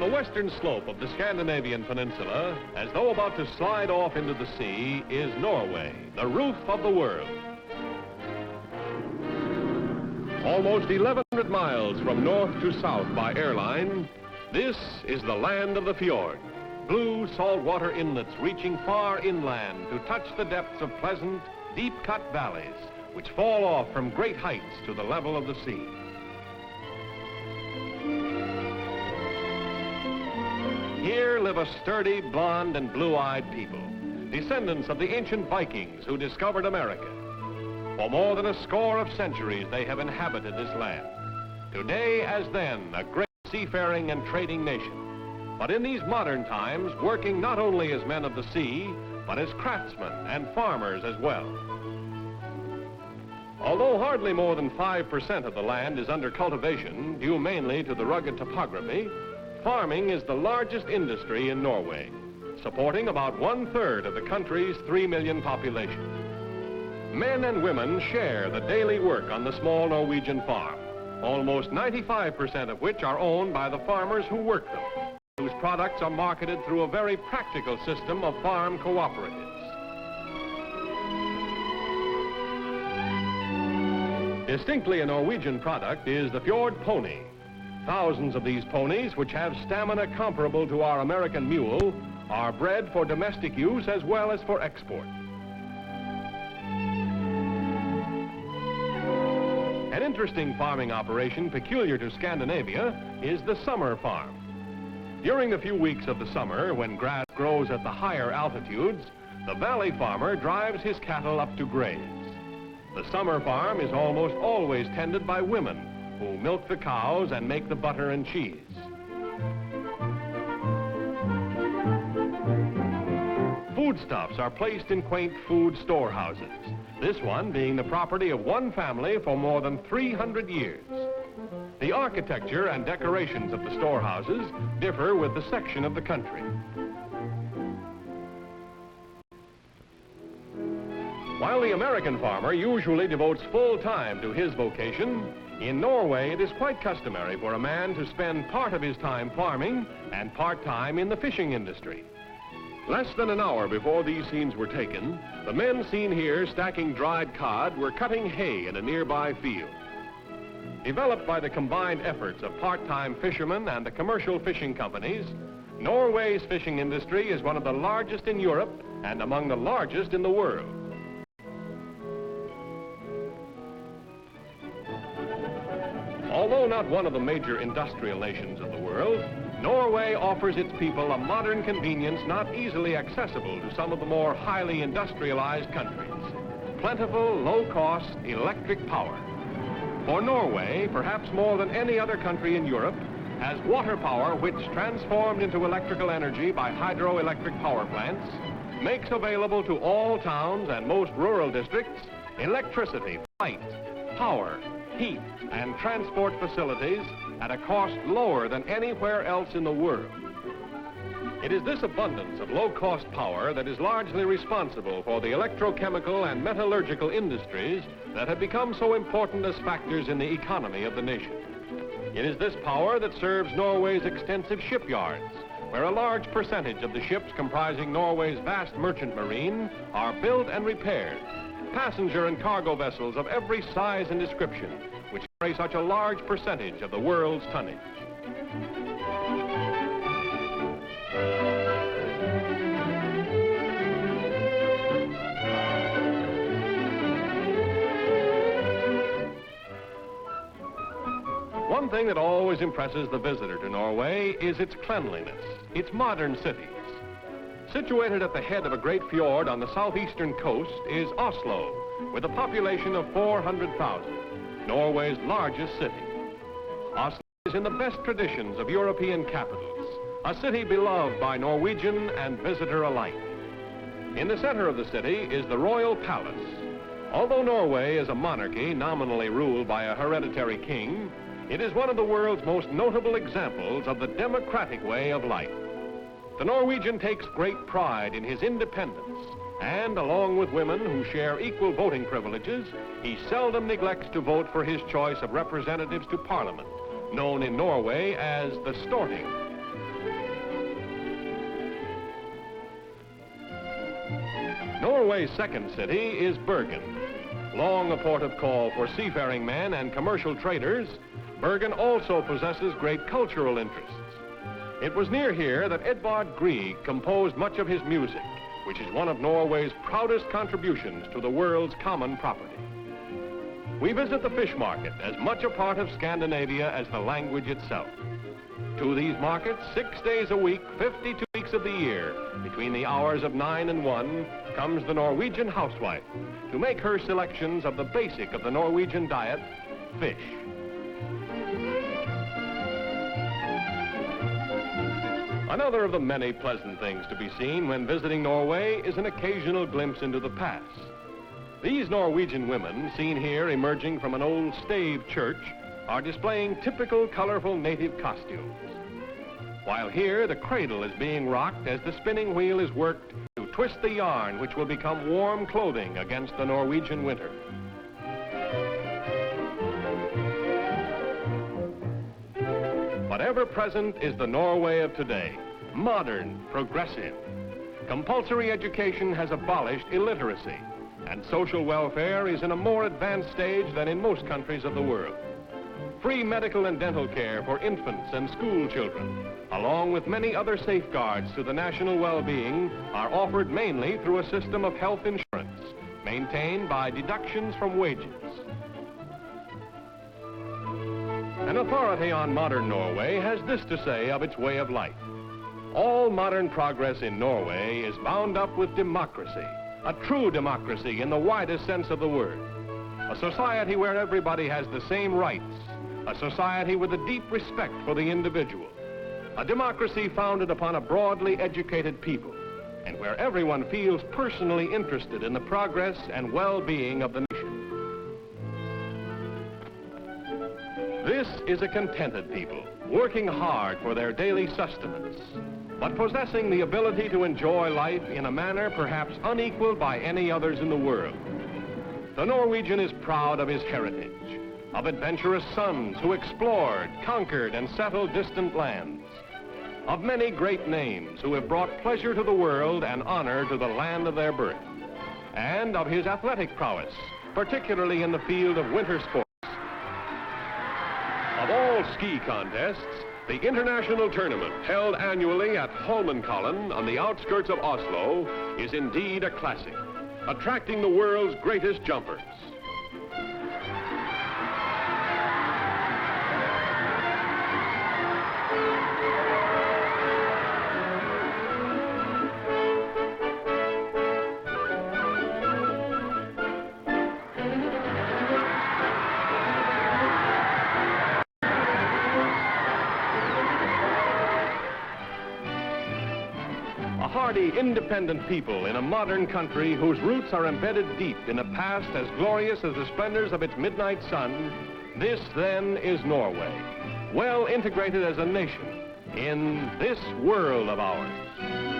On the western slope of the Scandinavian peninsula, as though about to slide off into the sea, is Norway, the roof of the world. Almost 1,100 miles from north to south by airline, this is the land of the fjord. Blue saltwater inlets reaching far inland to touch the depths of pleasant, deep-cut valleys, which fall off from great heights to the level of the sea. Here live a sturdy, blonde, and blue-eyed people, descendants of the ancient Vikings who discovered America. For more than a score of centuries, they have inhabited this land. Today, as then, a great seafaring and trading nation. But in these modern times, working not only as men of the sea, but as craftsmen and farmers as well. Although hardly more than 5% of the land is under cultivation, due mainly to the rugged topography, farming is the largest industry in Norway, supporting about 1/3 of the country's 3 million population. Men and women share the daily work on the small Norwegian farm, almost 95% of which are owned by the farmers who work them, whose products are marketed through a very practical system of farm cooperatives. Distinctly a Norwegian product is the fjord pony. Thousands of these ponies, which have stamina comparable to our American mule, are bred for domestic use as well as for export. An interesting farming operation peculiar to Scandinavia is the summer farm. During the few weeks of the summer, when grass grows at the higher altitudes, the valley farmer drives his cattle up to graze. The summer farm is almost always tended by women who milk the cows and make the butter and cheese. Foodstuffs are placed in quaint food storehouses, this one being the property of one family for more than 300 years. The architecture and decorations of the storehouses differ with the section of the country. While the American farmer usually devotes full time to his vocation, in Norway it is quite customary for a man to spend part of his time farming and part-time in the fishing industry. Less than an hour before these scenes were taken, the men seen here stacking dried cod were cutting hay in a nearby field. Developed by the combined efforts of part-time fishermen and the commercial fishing companies, Norway's fishing industry is one of the largest in Europe and among the largest in the world. Although not one of the major industrial nations of the world, Norway offers its people a modern convenience not easily accessible to some of the more highly industrialized countries. Plentiful, low-cost electric power. For Norway, perhaps more than any other country in Europe, has water power which, transformed into electrical energy by hydroelectric power plants, makes available to all towns and most rural districts electricity, light, power, heat, and transport facilities at a cost lower than anywhere else in the world. It is this abundance of low-cost power that is largely responsible for the electrochemical and metallurgical industries that have become so important as factors in the economy of the nation. It is this power that serves Norway's extensive shipyards, where a large percentage of the ships comprising Norway's vast merchant marine are built and repaired. Passenger and cargo vessels of every size and description, which carry such a large percentage of the world's tonnage. One thing that always impresses the visitor to Norway is its cleanliness, its modern cities. Situated at the head of a great fjord on the southeastern coast is Oslo, with a population of 400,000, Norway's largest city. Oslo is in the best traditions of European capitals, a city beloved by Norwegian and visitor alike. In the center of the city is the royal palace. Although Norway is a monarchy nominally ruled by a hereditary king, it is one of the world's most notable examples of the democratic way of life. The Norwegian takes great pride in his independence, and along with women who share equal voting privileges, he seldom neglects to vote for his choice of representatives to Parliament, known in Norway as the Storting. Norway's second city is Bergen. Long a port of call for seafaring men and commercial traders, Bergen also possesses great cultural interests. It was near here that Edvard Grieg composed much of his music, which is one of Norway's proudest contributions to the world's common property. We visit the fish market, as much a part of Scandinavia as the language itself. To these markets, 6 days a week, 52 weeks of the year, between the hours of 9 and 1, comes the Norwegian housewife to make her selections of the basic of the Norwegian diet, fish. Another of the many pleasant things to be seen when visiting Norway is an occasional glimpse into the past. These Norwegian women, seen here emerging from an old stave church, are displaying typical colorful native costumes. While here, the cradle is being rocked as the spinning wheel is worked to twist the yarn which will become warm clothing against the Norwegian winter. But ever present is the Norway of today, modern, progressive. Compulsory education has abolished illiteracy, and social welfare is in a more advanced stage than in most countries of the world. Free medical and dental care for infants and school children, along with many other safeguards to the national well-being, are offered mainly through a system of health insurance, maintained by deductions from wages. An authority on modern Norway has this to say of its way of life. All modern progress in Norway is bound up with democracy, a true democracy in the widest sense of the word. A society where everybody has the same rights, a society with a deep respect for the individual, a democracy founded upon a broadly educated people, and where everyone feels personally interested in the progress and well-being of the nation. This is a contented people, working hard for their daily sustenance, but possessing the ability to enjoy life in a manner perhaps unequaled by any others in the world. The Norwegian is proud of his heritage, of adventurous sons who explored, conquered, and settled distant lands, of many great names who have brought pleasure to the world and honor to the land of their birth, and of his athletic prowess, particularly in the field of winter sports. Of all ski contests, the international tournament held annually at Holmenkollen on the outskirts of Oslo is indeed a classic, attracting the world's greatest jumpers. Hardy, independent people in a modern country whose roots are embedded deep in a past as glorious as the splendors of its midnight sun, this then is Norway, well integrated as a nation in this world of ours.